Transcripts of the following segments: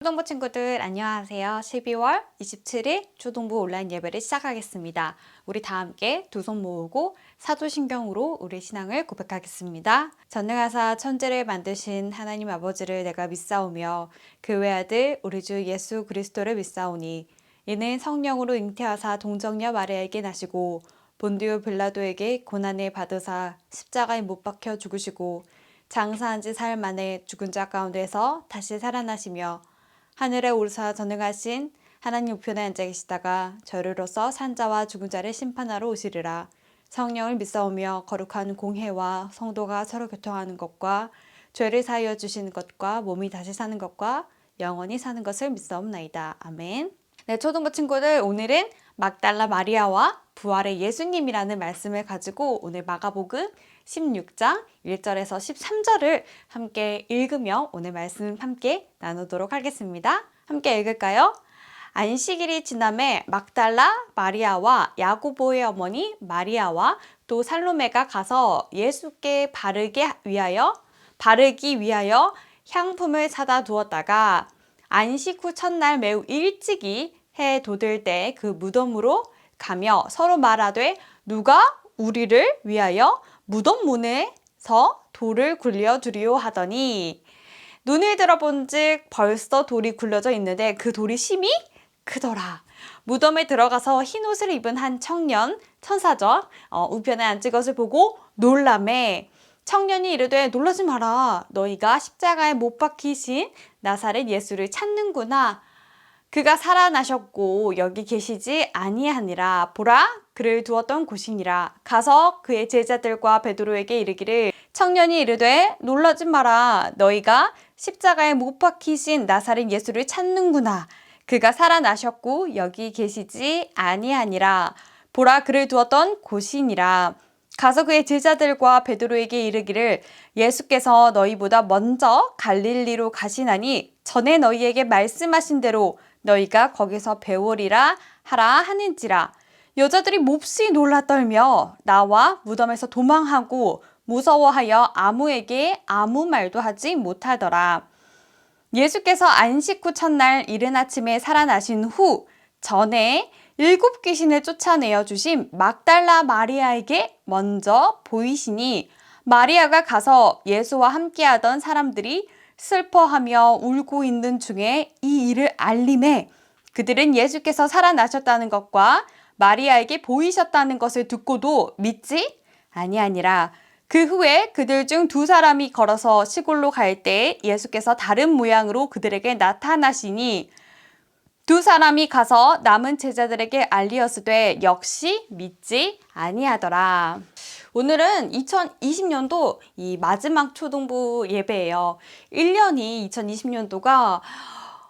초등부 친구들 안녕하세요. 12월 27일 초등부 온라인 예배를 시작하겠습니다. 우리 다 함께 두 손 모으고 사도신경으로 우리 신앙을 고백하겠습니다. 전능하사 천지를 만드신 하나님 아버지를 내가 믿사오며 그 외아들 우리 주 예수 그리스도를 믿사오니 이는 성령으로 잉태하사 동정녀 마리아에게 나시고 본디오 빌라도에게 고난을 받으사 십자가에 못 박혀 죽으시고 장사한 지 사흘 만에 죽은 자 가운데서 다시 살아나시며 하늘에 오르사 전능하신 하나님 우편에 앉아 계시다가 저리로서 산자와 죽은 자를 심판하러 오시리라. 성령을 믿사오며 거룩한 공회와 성도가 서로 교통하는 것과 죄를 사하여 주시는 것과 몸이 다시 사는 것과 영원히 사는 것을 믿사옵나이다. 아멘. 네, 초등부 친구들, 오늘은 막달라 마리아와 부활의 예수님이라는 말씀을 가지고 오늘 마가복음 16장 1절에서 13절을 함께 읽으며 오늘 말씀 함께 나누도록 하겠습니다. 함께 읽을까요? 안식일이 지남에 막달라 마리아와 야고보의 어머니 마리아와 또 살로메가 가서 예수께 바르기 위하여 향품을 사다 두었다가 안식 후 첫날 매우 일찍이 해 돋을 때 그 무덤으로 가며 서로 말하되 누가 우리를 위하여 무덤 문에서 돌을 굴려 두리오 하더니 눈을 들어본즉 벌써 돌이 굴려져 있는데 그 돌이 심히 크더라. 무덤에 들어가서 흰 옷을 입은 한 청년 천사죠. 우편에 앉은 것을 보고 놀라매 청년이 이르되 놀라지 마라. 너희가 십자가에 못 박히신 나사렛 예수를 찾는구나. 그가 살아나셨고 여기 계시지 아니하니라. 보라 그를 두었던 곳이니라. 가서 그의 제자들과 베드로에게 이르기를 청년이 이르되 놀라지 마라. 너희가 십자가에 못 박히신 나사렛 예수를 찾는구나. 그가 살아나셨고 여기 계시지 아니하니라. 보라 그를 두었던 곳이니라. 가서 그의 제자들과 베드로에게 이르기를 예수께서 너희보다 먼저 갈릴리로 가시나니 전에 너희에게 말씀하신 대로 너희가 거기서 배우리라 하라 하는지라. 여자들이 몹시 놀라 떨며 나와 무덤에서 도망하고 무서워하여 아무에게 아무 말도 하지 못하더라. 예수께서 안식 후 첫날 이른 아침에 살아나신 후 전에 7 귀신을 쫓아내어 주신 막달라 마리아에게 먼저 보이시니 마리아가 가서 예수와 함께하던 사람들이 슬퍼하며 울고 있는 중에 이 일을 알림해 그들은 예수께서 살아나셨다는 것과 마리아에게 보이셨다는 것을 듣고도 믿지 아니하니라. 그 후에 그들 중 2 사람이 걸어서 시골로 갈 때 예수께서 다른 모양으로 그들에게 나타나시니 2 사람이 가서 남은 제자들에게 알리었으되 역시 믿지 아니하더라. 오늘은 2020년도 이 마지막 초등부 예배예요. 1년이 2020년도가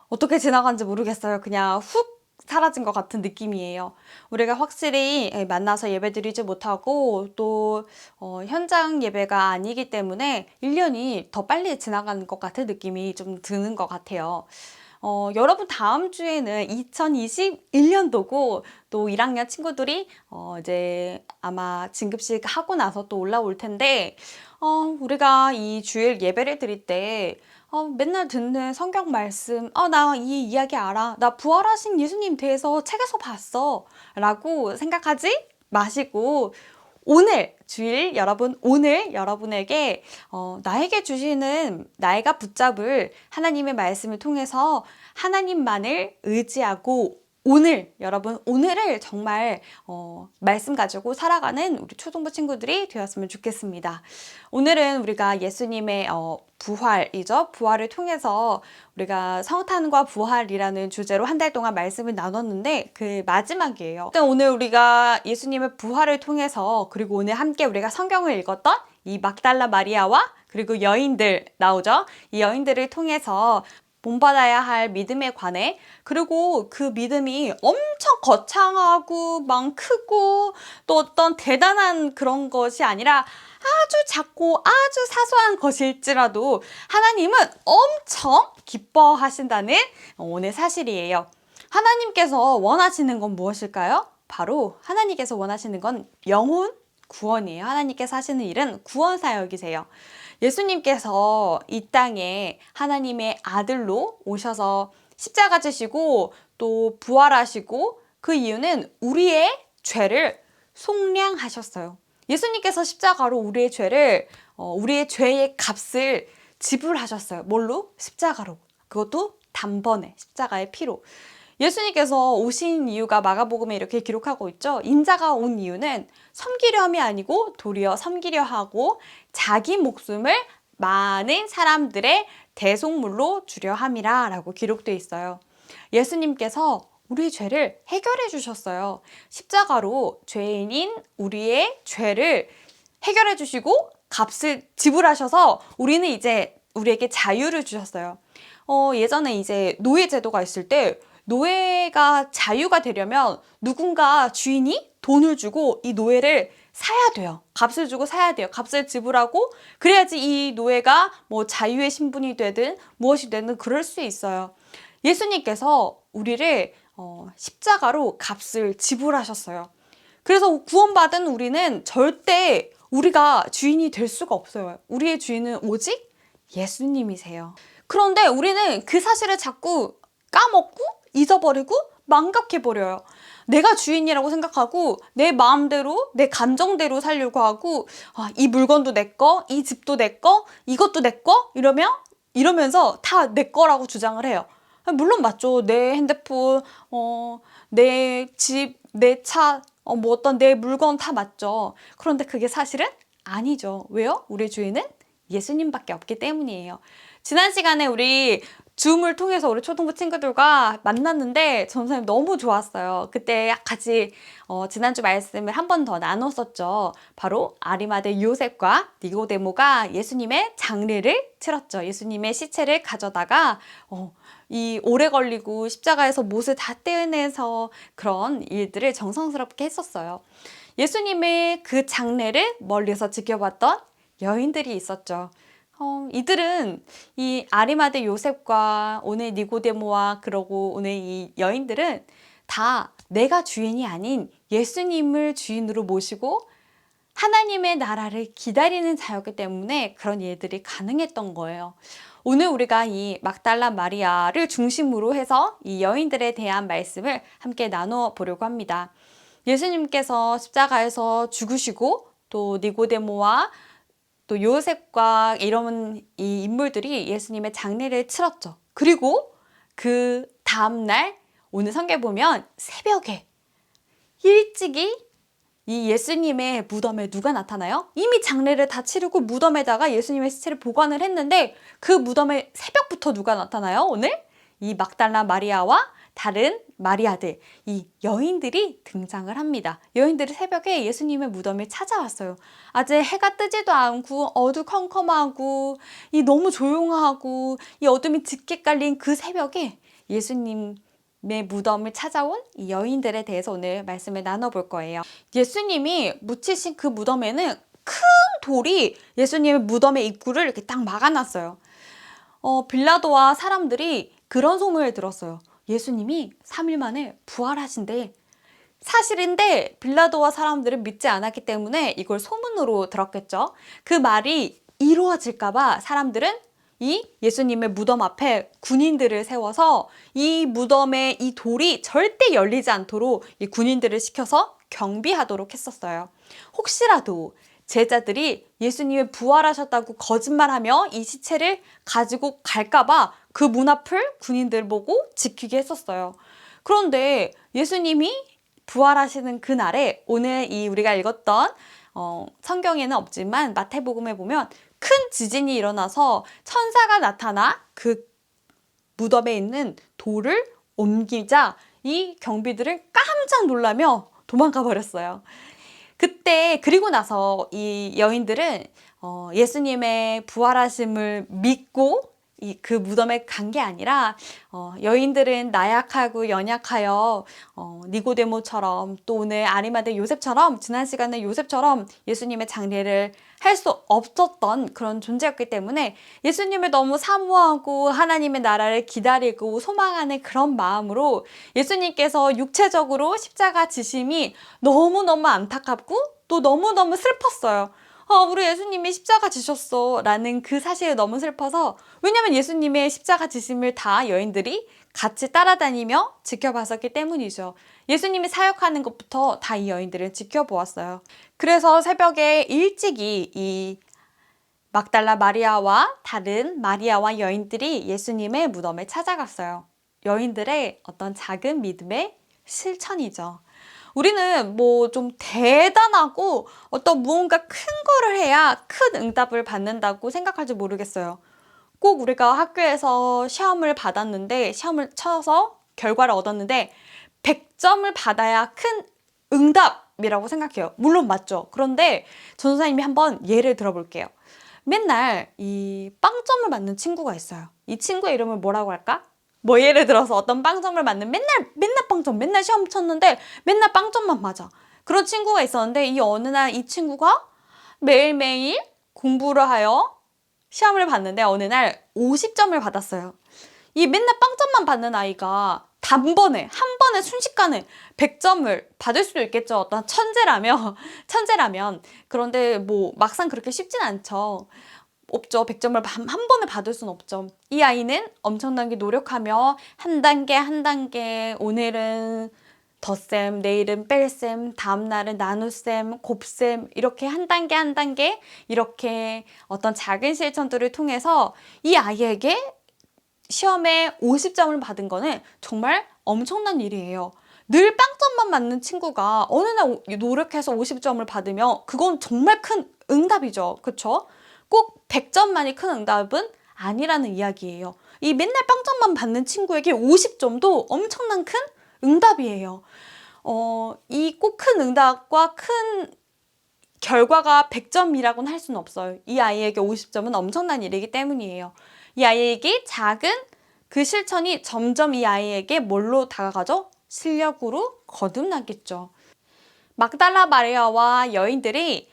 어떻게 지나간지 모르겠어요. 그냥 훅 사라진 것 같은 느낌이에요. 우리가 확실히 만나서 예배드리지 못하고 또 현장 예배가 아니기 때문에 1년이 더 빨리 지나가는 것 같은 느낌이 좀 드는 것 같아요. 여러분 다음 주에는 2021년도고 또 1학년 친구들이 이제 아마 진급식 하고 나서 또 올라올 텐데 우리가 이 주일 예배를 드릴 때 맨날 듣는 성경 말씀 나 이 이야기 알아. 나 부활하신 예수님 대해서 책에서 봤어. 라고 생각하지 마시고 오늘 주일 여러분 오늘 여러분에게 나에게 주시는 나이가 붙잡을 하나님의 말씀을 통해서 하나님만을 의지하고 오늘 여러분 오늘을 정말 말씀 가지고 살아가는 우리 초등부 친구들이 되었으면 좋겠습니다. 오늘은 우리가 예수님의 부활이죠. 부활을 통해서 우리가 성탄과 부활이라는 주제로 한 달 동안 말씀을 나눴는데 그 마지막이에요. 일단 오늘 우리가 예수님의 부활을 통해서 그리고 오늘 함께 우리가 성경을 읽었던 이 막달라 마리아와 그리고 여인들 나오죠. 이 여인들을 통해서 본받아야 할 믿음에 관해 그리고 그 믿음이 엄청 거창하고 막 크고 또 어떤 대단한 그런 것이 아니라 아주 작고 아주 사소한 것일지라도 하나님은 엄청 기뻐하신다는 오늘 사실이에요. 하나님께서 원하시는 건 무엇일까요? 바로 하나님께서 원하시는 건 영혼 구원이에요. 하나님께서 하시는 일은 구원 사역이세요. 예수님께서 이 땅에 하나님의 아들로 오셔서 십자가 지시고 또 부활하시고 그 이유는 우리의 죄를 속량하셨어요. 예수님께서 십자가로 우리의 죄의 값을 지불하셨어요. 뭘로? 십자가로. 그것도 단번에 십자가의 피로. 예수님께서 오신 이유가 마가복음에 이렇게 기록하고 있죠. 인자가 온 이유는 섬기려 함이 아니고 도리어 섬기려 하고 자기 목숨을 많은 사람들의 대속물로 주려 함이라 라고 기록되어 있어요. 예수님께서 우리의 죄를 해결해 주셨어요. 십자가로 죄인인 우리의 죄를 해결해 주시고 값을 지불하셔서 우리는 이제 우리에게 자유를 주셨어요. 예전에 이제 노예 제도가 있을 때 노예가 자유가 되려면 누군가 주인이 돈을 주고 이 노예를 사야 돼요. 값을 주고 사야 돼요. 값을 지불하고 그래야지 이 노예가 뭐 자유의 신분이 되든 무엇이 되든 그럴 수 있어요. 예수님께서 우리를 십자가로 값을 지불하셨어요. 그래서 구원받은 우리는 절대 우리가 주인이 될 수가 없어요. 우리의 주인은 오직 예수님이세요. 그런데 우리는 그 사실을 자꾸 까먹고 잊어버리고 망각해버려요. 내가 주인이라고 생각하고 내 마음대로 내 감정대로 살려고 하고 이 물건도 내 거, 이 집도 내 거, 이것도 내 거 이러면서 다 내 거라고 주장을 해요. 물론 맞죠. 내 핸드폰, 내 집, 내 차, 뭐 어떤 내 물건 다 맞죠. 그런데 그게 사실은 아니죠. 왜요? 우리 주인은 예수님밖에 없기 때문이에요. 지난 시간에 우리 줌을 통해서 우리 초등부 친구들과 만났는데 전선생님 너무 좋았어요. 그때 같이 지난주 말씀을 한 번 더 나눴었죠. 바로 아리마대 요셉과 니고데모가 예수님의 장례를 치렀죠. 예수님의 시체를 가져다가 이 오래 걸리고 십자가에서 못을 다 떼어내서 그런 일들을 정성스럽게 했었어요. 예수님의 그 장례를 멀리서 지켜봤던 여인들이 있었죠. 이들은 이 아리마대 요셉과 오늘 니고데모와 그러고 오늘 이 여인들은 다 내가 주인이 아닌 예수님을 주인으로 모시고 하나님의 나라를 기다리는 자였기 때문에 그런 일들이 가능했던 거예요. 오늘 우리가 이 막달라 마리아를 중심으로 해서 이 여인들에 대한 말씀을 함께 나눠 보려고 합니다. 예수님께서 십자가에서 죽으시고 또 니고데모와 또 요셉과 이런 이 인물들이 예수님의 장례를 치렀죠. 그리고 그 다음날 오늘 성경에 보면 새벽에 일찍이 이 예수님의 무덤에 누가 나타나요? 이미 장례를 다 치르고 무덤에다가 예수님의 시체를 보관을 했는데 그 무덤에 새벽부터 누가 나타나요? 오늘? 이 막달라 마리아와 다른 마리아들, 이 여인들이 등장을 합니다. 여인들이 새벽에 예수님의 무덤을 찾아왔어요. 아직 해가 뜨지도 않고 어두컴컴하고 이 너무 조용하고 이 어둠이 짙게 깔린 그 새벽에 예수님의 무덤을 찾아온 이 여인들에 대해서 오늘 말씀을 나눠볼 거예요. 예수님이 묻히신 그 무덤에는 큰 돌이 예수님의 무덤의 입구를 이렇게 딱 막아놨어요. 빌라도와 사람들이 그런 소문을 들었어요. 예수님이 3일 만에 부활하신대. 사실인데 빌라도와 사람들은 믿지 않았기 때문에 이걸 소문으로 들었겠죠. 그 말이 이루어질까 봐 사람들은 이 예수님의 무덤 앞에 군인들을 세워서 이 무덤의 이 돌이 절대 열리지 않도록 이 군인들을 시켜서 경비하도록 했었어요. 혹시라도 제자들이 예수님이 부활하셨다고 거짓말하며 이 시체를 가지고 갈까봐 그 문 앞을 군인들 보고 지키게 했었어요. 그런데 예수님이 부활하시는 그날에 오늘 이 우리가 읽었던 성경에는 없지만 마태복음에 보면 큰 지진이 일어나서 천사가 나타나 그 무덤에 있는 돌을 옮기자 이 경비들은 깜짝 놀라며 도망가 버렸어요. 그리고 나서 이 여인들은 예수님의 부활하심을 믿고 그 무덤에 간 게 아니라 여인들은 나약하고 연약하여 니고데모처럼 또 오늘 아리마대 요셉처럼 지난 시간에 요셉처럼 예수님의 장례를 할 수 없었던 그런 존재였기 때문에 예수님을 너무 사모하고 하나님의 나라를 기다리고 소망하는 그런 마음으로 예수님께서 육체적으로 십자가 지심이 너무너무 안타깝고 또 너무너무 슬펐어요. 우리 예수님이 십자가 지셨어 라는 그 사실에 너무 슬퍼서, 왜냐면 예수님의 십자가 지심을 다 여인들이 같이 따라다니며 지켜봤었기 때문이죠. 예수님이 사역하는 것부터 다 이 여인들을 지켜보았어요. 그래서 새벽에 일찍이 이 막달라 마리아와 다른 마리아와 여인들이 예수님의 무덤에 찾아갔어요. 여인들의 어떤 작은 믿음의 실천이죠. 우리는 뭐 좀 대단하고 어떤 무언가 큰 거를 해야 큰 응답을 받는다고 생각할지 모르겠어요. 꼭 우리가 학교에서 시험을 받았는데, 시험을 쳐서 결과를 얻었는데 100점을 받아야 큰 응답이라고 생각해요. 물론 맞죠. 그런데 전도사님이 한번 예를 들어볼게요. 맨날 이 빵점을 맞는 친구가 있어요. 이 친구의 이름을 뭐라고 할까? 뭐 예를 들어서 어떤 빵점을 맞는, 맨날 빵점, 맨날 시험 쳤는데 맨날 빵점만 맞아. 그런 친구가 있었는데, 이 어느 날 이 친구가 매일매일 공부를 하여 시험을 봤는데 어느 날 50점을 받았어요. 이 맨날 빵점만 받는 아이가 단번에, 한 번에 순식간에 100점을 받을 수도 있겠죠. 어떤 천재라면. 그런데 뭐 막상 그렇게 쉽진 않죠. 없죠. 100점을 한 번에 받을 수는 없죠. 이 아이는 엄청나게 노력하며 한 단계 한 단계, 오늘은 덧셈, 내일은 뺄셈, 다음날은 나눗셈, 곱셈, 이렇게 한 단계 한 단계 이렇게 어떤 작은 실천들을 통해서 이 아이에게 시험에 50점을 받은 거는 정말 엄청난 일이에요. 늘 빵점만 맞는 친구가 어느 날 노력해서 50점을 받으면 그건 정말 큰 응답이죠. 그쵸? 꼭 100점만이 큰 응답은 아니라는 이야기예요. 이 맨날 빵점만 받는 친구에게 50점도 엄청난 큰 응답이에요. 이 꼭 큰 응답과 큰 결과가 100점이라고는 할 수는 없어요. 이 아이에게 50점은 엄청난 일이기 때문이에요. 이 아이에게 작은 그 실천이 점점 이 아이에게 뭘로 다가가죠? 실력으로 거듭나겠죠. 막달라 마리아와 여인들이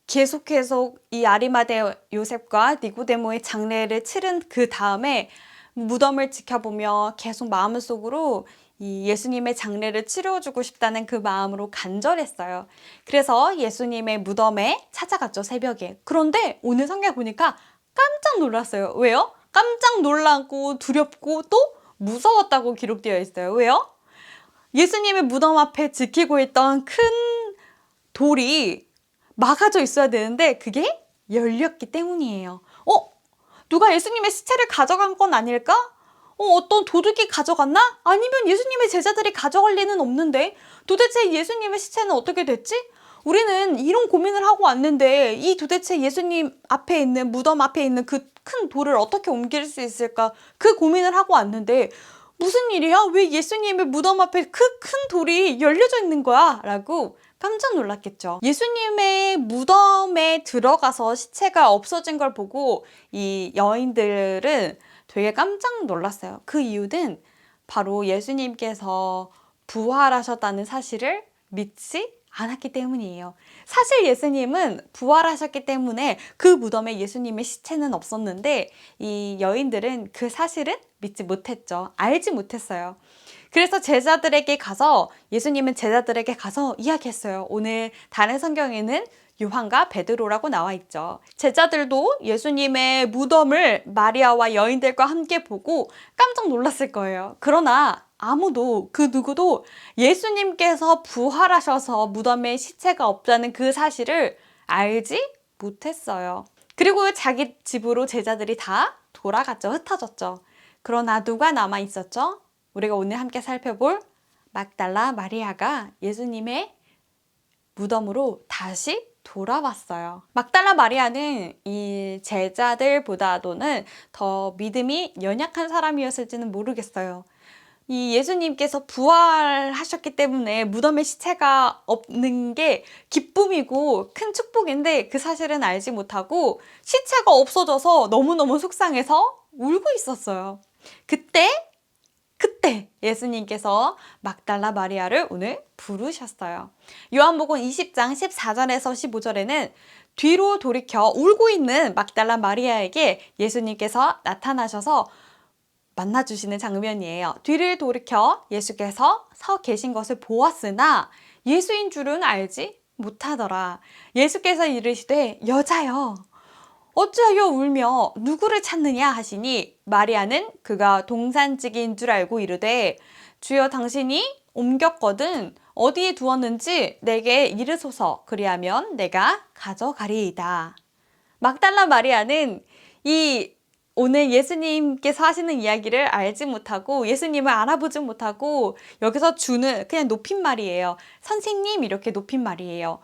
계속 이 아리마대 요셉과 니고데모의 장례를 치른 그 다음에 무덤을 지켜보며 계속 마음속으로 이 예수님의 장례를 치러주고 싶다는 그 마음으로 간절했어요. 그래서 예수님의 무덤에 찾아갔죠, 새벽에. 그런데 오늘 성경 보니까 깜짝 놀랐어요. 왜요? 깜짝 놀라고 두렵고 또 무서웠다고 기록되어 있어요. 왜요? 예수님의 무덤 앞에 지키고 있던 큰 돌이 막아져 있어야 되는데 그게 열렸기 때문이에요. 누가 예수님의 시체를 가져간 건 아닐까? 어떤 도둑이 가져갔나? 아니면 예수님의 제자들이 가져갈 리는 없는데 도대체 예수님의 시체는 어떻게 됐지? 우리는 이런 고민을 하고 왔는데 이 도대체 예수님 앞에 있는, 무덤 앞에 있는 그 큰 돌을 어떻게 옮길 수 있을까? 그 고민을 하고 왔는데 무슨 일이야? 왜 예수님의 무덤 앞에 그 큰 돌이 열려져 있는 거야? 라고 깜짝 놀랐겠죠. 예수님의 무덤에 들어가서 시체가 없어진 걸 보고 이 여인들은 되게 깜짝 놀랐어요. 그 이유는 바로 예수님께서 부활하셨다는 사실을 믿지 않았기 때문이에요. 사실 예수님은 부활하셨기 때문에 그 무덤에 예수님의 시체는 없었는데 이 여인들은 그 사실은 믿지 못했죠. 알지 못했어요. 그래서 예수님은 제자들에게 가서 이야기했어요. 오늘 다른 성경에는 요한과 베드로라고 나와 있죠. 제자들도 예수님의 무덤을 마리아와 여인들과 함께 보고 깜짝 놀랐을 거예요. 그러나 아무도, 그 누구도 예수님께서 부활하셔서 무덤에 시체가 없다는 그 사실을 알지 못했어요. 그리고 자기 집으로 제자들이 다 돌아갔죠. 흩어졌죠. 그러나 누가 남아 있었죠? 우리가 오늘 함께 살펴볼 막달라 마리아가 예수님의 무덤으로 다시 돌아왔어요. 막달라 마리아는 이 제자들보다도는 더 믿음이 연약한 사람이었을지는 모르겠어요. 이 예수님께서 부활하셨기 때문에 무덤에 시체가 없는 게 기쁨이고 큰 축복인데 그 사실은 알지 못하고 시체가 없어져서 너무너무 속상해서 울고 있었어요. 그때 예수님께서 막달라 마리아를 오늘 부르셨어요. 요한복음 20장 14절에서 15절에는 뒤로 돌이켜 울고 있는 막달라 마리아에게 예수님께서 나타나셔서 만나주시는 장면이에요. 뒤를 돌이켜 예수께서 서 계신 것을 보았으나 예수인 줄은 알지 못하더라. 예수께서 이르시되 여자여 어찌하여 울며 누구를 찾느냐 하시니 마리아는 그가 동산직인 줄 알고 이르되 주여 당신이 옮겼거든 어디에 두었는지 내게 이르소서 그리하면 내가 가져가리이다. 막달라 마리아는 이 오늘 예수님께서 하시는 이야기를 알지 못하고 예수님을 알아보지 못하고 여기서 주는 그냥 높임말이에요. 선생님 이렇게 높임말이에요.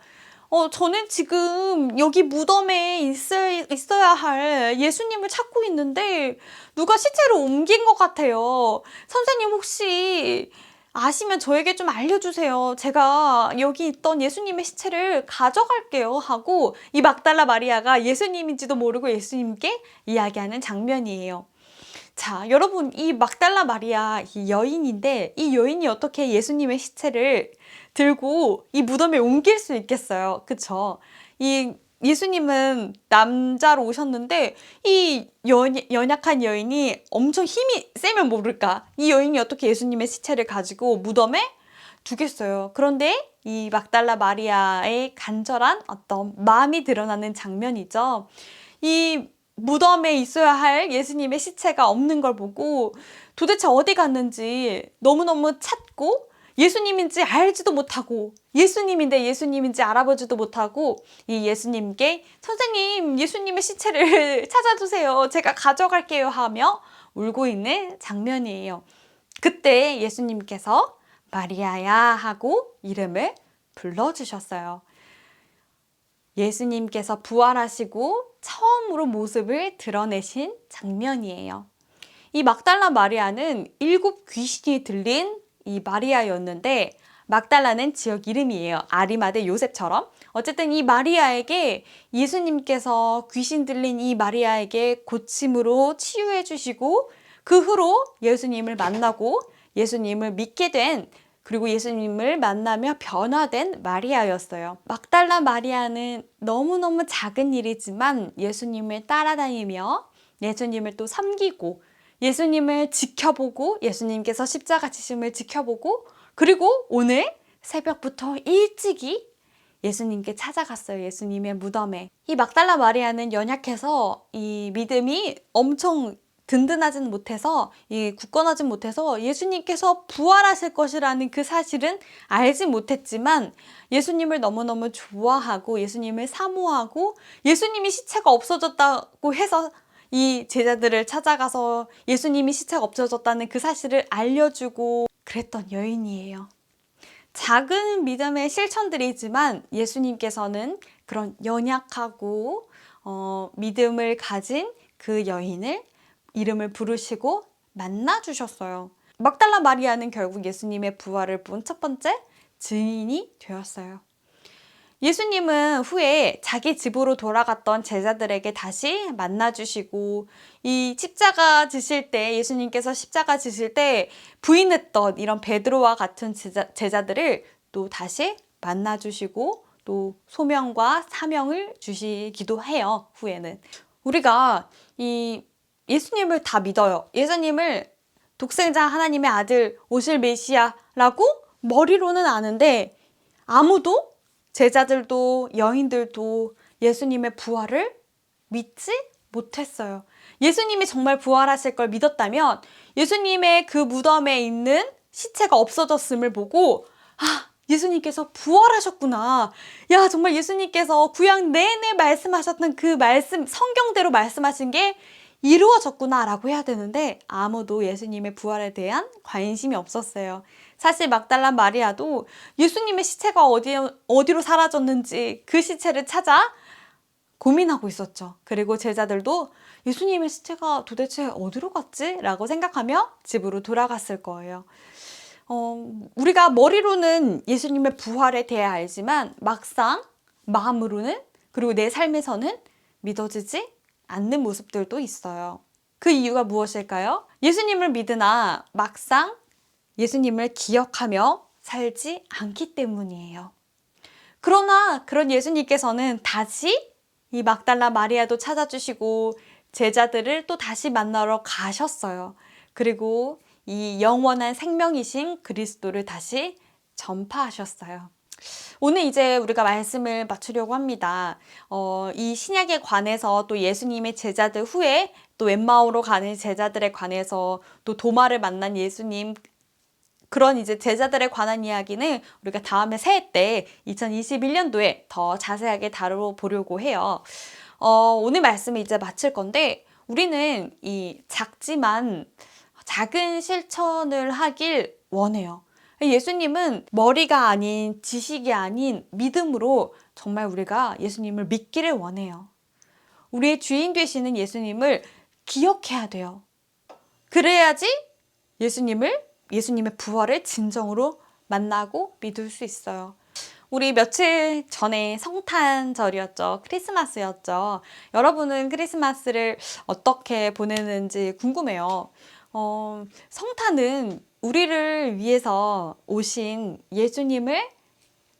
저는 지금 여기 무덤에 있어야 할 예수님을 찾고 있는데 누가 시체를 옮긴 것 같아요. 선생님 혹시 아시면 저에게 좀 알려주세요. 제가 여기 있던 예수님의 시체를 가져갈게요 하고 이 막달라 마리아가 예수님인지도 모르고 예수님께 이야기하는 장면이에요. 자, 여러분 이 막달라 마리아 이 여인인데 이 여인이 어떻게 예수님의 시체를 들고 이 무덤에 옮길 수 있겠어요. 그쵸? 이 예수님은 남자로 오셨는데 이 연약한 여인이 엄청 힘이 세면 모를까? 이 여인이 어떻게 예수님의 시체를 가지고 무덤에 두겠어요. 그런데 이 막달라 마리아의 간절한 어떤 마음이 드러나는 장면이죠. 이 무덤에 있어야 할 예수님의 시체가 없는 걸 보고 도대체 어디 갔는지 너무너무 찾고 예수님인지 알지도 못하고 예수님인데 예수님인지 알아보지도 못하고 이 예수님께 선생님 예수님의 시체를 찾아주세요. 제가 가져갈게요 하며 울고 있는 장면이에요. 그때 예수님께서 마리아야 하고 이름을 불러주셨어요. 예수님께서 부활하시고 처음으로 모습을 드러내신 장면이에요. 이 막달라 마리아는 7 귀신이 들린 이 마리아였는데 막달라는 지역 이름이에요. 아리마대 요셉처럼. 어쨌든 이 마리아에게 예수님께서 귀신 들린 이 마리아에게 고침으로 치유해 주시고 그 후로 예수님을 만나고 예수님을 믿게 된 그리고 예수님을 만나며 변화된 마리아였어요. 막달라 마리아는 너무너무 작은 일이지만 예수님을 따라다니며 예수님을 또 섬기고 예수님을 지켜보고 예수님께서 십자가 지심을 지켜보고 그리고 오늘 새벽부터 일찍이 예수님께 찾아갔어요. 예수님의 무덤에. 이 막달라 마리아는 연약해서 이 믿음이 엄청 든든하진 못해서 굳건하진 못해서 예수님께서 부활하실 것이라는 그 사실은 알지 못했지만 예수님을 너무너무 좋아하고 예수님을 사모하고 예수님이 시체가 없어졌다고 해서 이 제자들을 찾아가서 예수님이 시체가 없어졌다는 그 사실을 알려주고 그랬던 여인이에요. 작은 믿음의 실천들이지만 예수님께서는 그런 연약하고 믿음을 가진 그 여인을 이름을 부르시고 만나주셨어요. 막달라 마리아는 결국 예수님의 부활을 본 첫 번째 증인이 되었어요. 예수님은 후에 자기 집으로 돌아갔던 제자들에게 다시 만나주시고 이 십자가 지실 때 예수님께서 십자가 지실 때 부인했던 이런 베드로와 같은 제자들을 또 다시 만나주시고 또 소명과 사명을 주시기도 해요. 후에는 우리가 이 예수님을 다 믿어요. 예수님을 독생자 하나님의 아들 오실 메시아라고 머리로는 아는데 아무도 제자들도 여인들도 예수님의 부활을 믿지 못했어요. 예수님이 정말 부활하실 걸 믿었다면 예수님의 그 무덤에 있는 시체가 없어졌음을 보고 예수님께서 부활하셨구나. 야, 정말 예수님께서 구약 내내 말씀하셨던 그 말씀, 성경대로 말씀하신 게 이루어졌구나 라고 해야 되는데 아무도 예수님의 부활에 대한 관심이 없었어요. 사실 막달라 마리아도 예수님의 시체가 어디로 사라졌는지 그 시체를 찾아 고민하고 있었죠. 그리고 제자들도 예수님의 시체가 도대체 어디로 갔지? 라고 생각하며 집으로 돌아갔을 거예요. 우리가 머리로는 예수님의 부활에 대해 알지만 막상 마음으로는 그리고 내 삶에서는 믿어지지 않는 모습들도 있어요. 그 이유가 무엇일까요? 예수님을 믿으나 막상 예수님을 기억하며 살지 않기 때문이에요. 그러나 그런 예수님께서는 다시 이 막달라 마리아도 찾아주시고 제자들을 또 다시 만나러 가셨어요. 그리고 이 영원한 생명이신 그리스도를 다시 전파하셨어요. 오늘 이제 우리가 말씀을 마치려고 합니다. 이 신약에 관해서 또 예수님의 제자들 후에 또 엠마오로 가는 제자들에 관해서 또 도마를 만난 예수님 그런 이제 제자들에 관한 이야기는 우리가 다음에 새해 때 2021년도에 더 자세하게 다뤄보려고 해요. 오늘 말씀을 이제 마칠 건데 우리는 이 작지만 작은 실천을 하길 원해요. 예수님은 머리가 아닌 지식이 아닌 믿음으로 정말 우리가 예수님을 믿기를 원해요. 우리의 주인 되시는 예수님을 기억해야 돼요. 그래야지 예수님의 부활을 진정으로 만나고 믿을 수 있어요. 우리 며칠 전에 성탄절이었죠. 크리스마스였죠. 여러분은 크리스마스를 어떻게 보내는지 궁금해요. 성탄은 우리를 위해서 오신 예수님을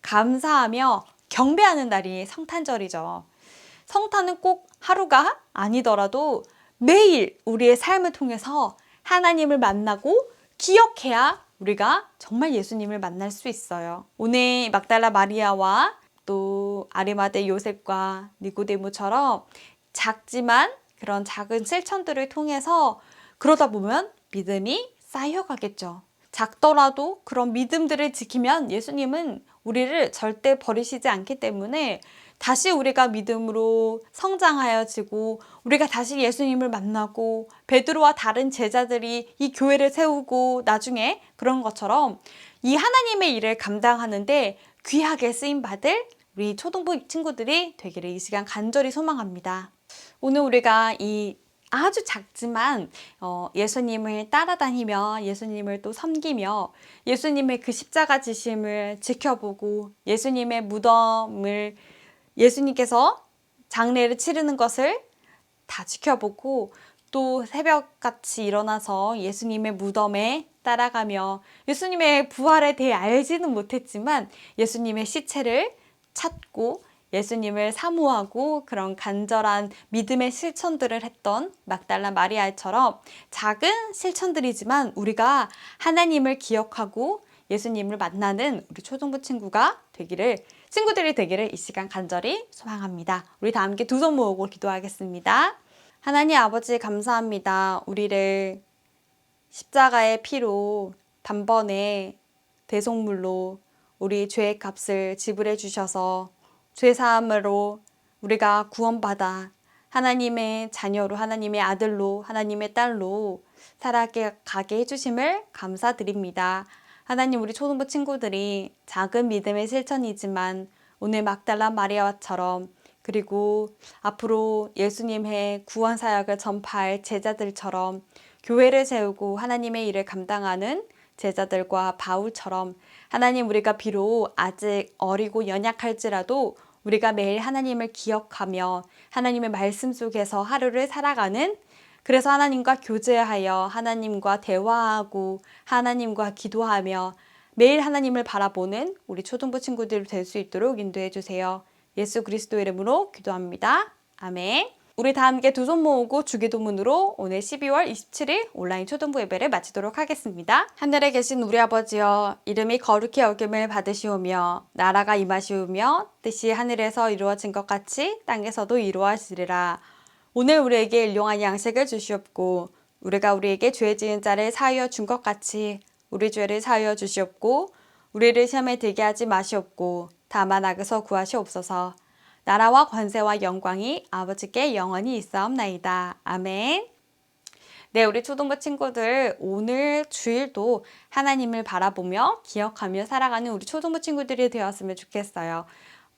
감사하며 경배하는 날이 성탄절이죠. 성탄은 꼭 하루가 아니더라도 매일 우리의 삶을 통해서 하나님을 만나고 기억해야 우리가 정말 예수님을 만날 수 있어요. 오늘 막달라 마리아와 또 아리마대 요셉과 니고데모처럼 작지만 그런 작은 실천들을 통해서 그러다 보면 믿음이 쌓여가겠죠. 작더라도 그런 믿음들을 지키면 예수님은 우리를 절대 버리시지 않기 때문에 다시 우리가 믿음으로 성장하여지고 우리가 다시 예수님을 만나고 베드로와 다른 제자들이 이 교회를 세우고 나중에 그런 것처럼 이 하나님의 일을 감당하는데 귀하게 쓰임받을 우리 초등부 친구들이 되기를 이 시간 간절히 소망합니다. 오늘 우리가 이 아주 작지만 예수님을 따라다니며 예수님을 또 섬기며 예수님의 그 십자가 지심을 지켜보고 예수님의 무덤을 예수님께서 장례를 치르는 것을 다 지켜보고 또 새벽같이 일어나서 예수님의 무덤에 따라가며 예수님의 부활에 대해 알지는 못했지만 예수님의 시체를 찾고 예수님을 사모하고 그런 간절한 믿음의 실천들을 했던 막달라 마리아처럼 작은 실천들이지만 우리가 하나님을 기억하고 예수님을 만나는 우리 초등부 친구들이 되기를 이 시간 간절히 소망합니다. 우리 다 함께 두 손 모으고 기도하겠습니다. 하나님 아버지 감사합니다. 우리를 십자가의 피로 단번에 대속물로 우리 죄의 값을 지불해 주셔서 죄사함으로 우리가 구원받아 하나님의 자녀로 하나님의 아들로 하나님의 딸로 살아가게 해주심을 감사드립니다. 하나님 우리 초등부 친구들이 작은 믿음의 실천이지만 오늘 막달라 마리아처럼 그리고 앞으로 예수님의 구원 사역을 전파할 제자들처럼 교회를 세우고 하나님의 일을 감당하는 제자들과 바울처럼 하나님 우리가 비록 아직 어리고 연약할지라도 우리가 매일 하나님을 기억하며 하나님의 말씀 속에서 하루를 살아가는 그래서 하나님과 교제하여 하나님과 대화하고 하나님과 기도하며 매일 하나님을 바라보는 우리 초등부 친구들 될 수 있도록 인도해 주세요. 예수 그리스도 이름으로 기도합니다. 아멘. 우리 다 함께 두 손 모으고 주기도문으로 오늘 12월 27일 온라인 초등부 예배를 마치도록 하겠습니다. 하늘에 계신 우리 아버지여 이름이 거룩히 여김을 받으시오며 나라가 임하시오며 뜻이 하늘에서 이루어진 것 같이 땅에서도 이루어지리라. 오늘 우리에게 일용할 양식을 주시옵고 우리가 우리에게 죄 지은 자를 사하여 준 것 같이 우리 죄를 사하여 주시옵고 우리를 시험에 들게 하지 마시옵고 다만 악에서 구하시옵소서. 나라와 권세와 영광이 아버지께 영원히 있사옵나이다. 아멘. 네, 우리 초등부 친구들 오늘 주일도 하나님을 바라보며 기억하며 살아가는 우리 초등부 친구들이 되었으면 좋겠어요.